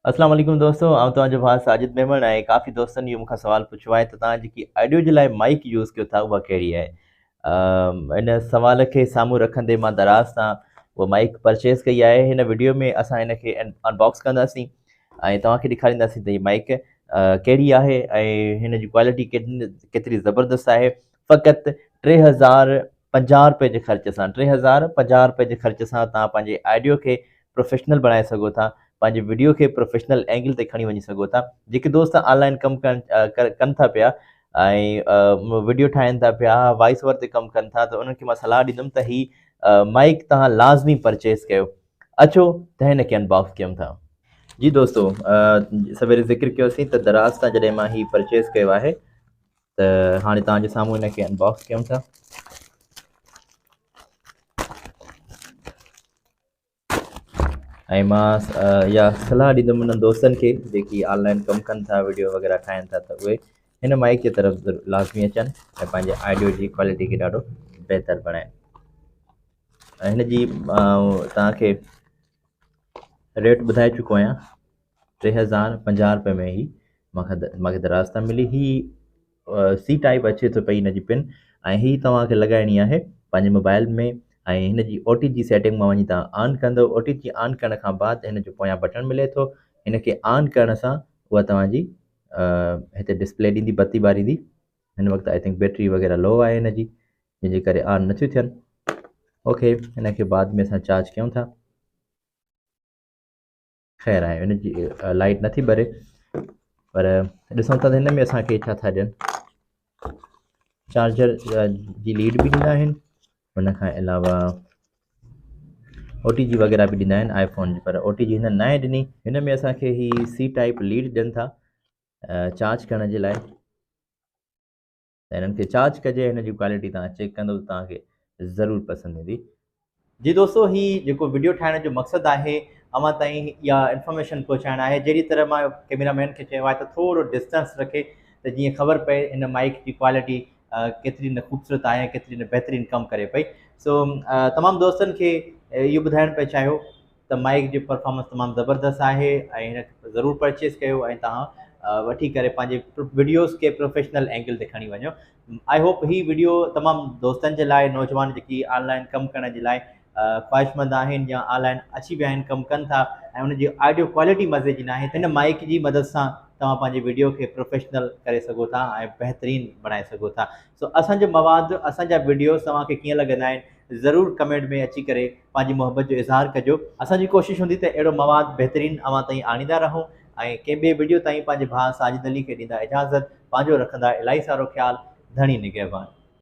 अस्सलाम वालेकुम दोस्तों, आउं तव्हांजो भाउ साजिद मेमण ऐं काफ़ी दोस्तनि इहो मूंखां सुवाल पुछियो आहे त तव्हां जेकी ऑडियो जे लाइ माइक यूज़ कयो था उहा कहिड़ी आहे? इन सुवाल खे साम्हूं रखंदे मां दराज़ सां उहा माइक परचेज़ कई आहे। हिन वीडियो में असां इन खे अनबॉक्स कंदासीं ऐं तव्हांखे ॾेखारींदासीं त हीअ माइक कहिड़ी आहे ऐं हिन जी क्वालिटी केतिरी ज़बरदस्त आहे। फ़क़ति ₹3050 जे ख़र्च सां ₹3050 जे ख़र्च सां तव्हां पंहिंजे ऑडियो खे प्रोफ़ेशनल बणाए सघो था। पंहिंजे वीडियो खे प्रोफेशनल एंगल ते खणी वञी सघो था। जेके दोस्त ऑनलाइन कमु कनि था पिया ऐं वीडियो ठाहिनि था पिया, वॉइस ओवर ते कमु कनि था, त उन्हनि खे मां सलाह ॾींदुमि त हीउ माइक तव्हां लाज़मी परचेज़ कयो। अचो त हिन खे अनबॉक्स कयूं था। जी दोस्तों, सवेरे ज़िक्र कयोसीं त दराज़ सां जॾहिं मां हीउ परचेज़ कयो आहे त हाणे तव्हांजे साम्हूं हिन खे अनबॉक्स कयूं था। ऐं मां इहा सलाह ॾींदुमि उन्हनि दोस्तनि खे जेकी ऑनलाइन कमु कनि था, वीडियो वग़ैरह ठाहिनि था, त उहे हिन माइक जे तरफ़ लाज़मी अचनि ऐं पंहिंजे ऑडियो जी क्वालिटी खे ॾाढो बहितरु बणाइनि। ऐं हिन जी तव्हांखे रेट ॿुधाए चुको आहियां। ₹3050 में ही मूंखे दराज़ तां मिली। ही सी टाइप अचे थो पई हिन जी पिन ऐं ही तव्हांखे लॻाइणी आहे पंहिंजे मोबाइल में ऐं हिन जी OTG सेटिंग मां वञी तव्हां ऑन कंदो। OTG ऑन करण खां बाद हिन जो पोयां बटन मिले थो। हिन खे ऑन करण सां उहा तव्हांजी हिते डिस्प्ले ॾींदी, बत्ती ॿारींदी। हिन वक़्तु आई थिंक बैटरी वग़ैरह लो आहे हिन जी, जंहिंजे करे ऑन नथियूं थियनि। ओके, हिन खे बाद में असां चार्ज कयूं था। ख़ैर आहे, हिन जी लाइट नथी ॿरे, पर ॾिसूं था त हिन में असांखे छा था ॾियनि। चार्जर जी लीड बि ॾींदा आहिनि, हुन खां अलावा OTG वग़ैरह बि ॾींदा आहिनि आईफोन जी, पर OTG हिन न आहे ॾिनी। हिन में असांखे ही सी टाइप लीड ॾियनि था चार्ज करण जे लाइ। त हिननि खे चार्ज कजे, हिन जी क्वालिटी तव्हां चेक कंदो त तव्हांखे ज़रूरु पसंदि ईंदी। जी दोस्तों, ही जेको वीडियो ठाहिण जो मक़सदु आहे अव्हां ताईं इहा इंफॉर्मेशन पहुचाइणु आहे। जहिड़ी तरह मां कैमरामैन खे चयो आहे त थोरो डिस्टेंस रखे, त जीअं ख़बर पए हिन माइक जी क्वालिटी केतिरी न ख़ूबसूरत आहे, केतिरी न बहितरीनु कमु करे पई। सो तमामु दोस्तनि खे इहो ॿुधाइणु पिया चाहियो त माइक जी परफॉर्मेंस तमामु ज़बरदस्त आहे ऐं हिन खे ज़रूरु परचेज़ कयो ऐं तव्हां वठी करे पंहिंजे वीडियोज़ खे प्रोफेशनल एंगल ते खणी वञो। आई होप ही वीडियो तमामु दोस्तनि जे लाइ, नौजवान जेकी ऑनलाइन कमु करण जे लाइ ख़्वाहिशमंद आहिनि या ऑनलाइन अची विया आहिनि, कमु कनि था ऐं उनजी ऑडियो क्वालिटी मज़े जी न आहे, हिन माइक जी मदद सां तव्हां पंहिंजे वीडियो खे प्रोफेशनल करे सघो था ऐं बहितरीनु बणाए सघो था। सो असांजो मवाद, असांजा वीडियोज़ तव्हांखे कीअं लॻंदा आहिनि, ज़रूरु कमेंट में अची करे पंहिंजी मुहबत जो इज़हार कजो। असांजी कोशिशि हूंदी त अहिड़ो मवाद बहितरीनु अव्हां ताईं आणींदा रहूं ऐं कंहिं ॿिए वीडियो ताईं पंहिंजे भाउ साजिद अली खे ॾींदा इजाज़त। पंहिंजो रखंदा इलाही सारो ख़्यालु। धणी निगहबान।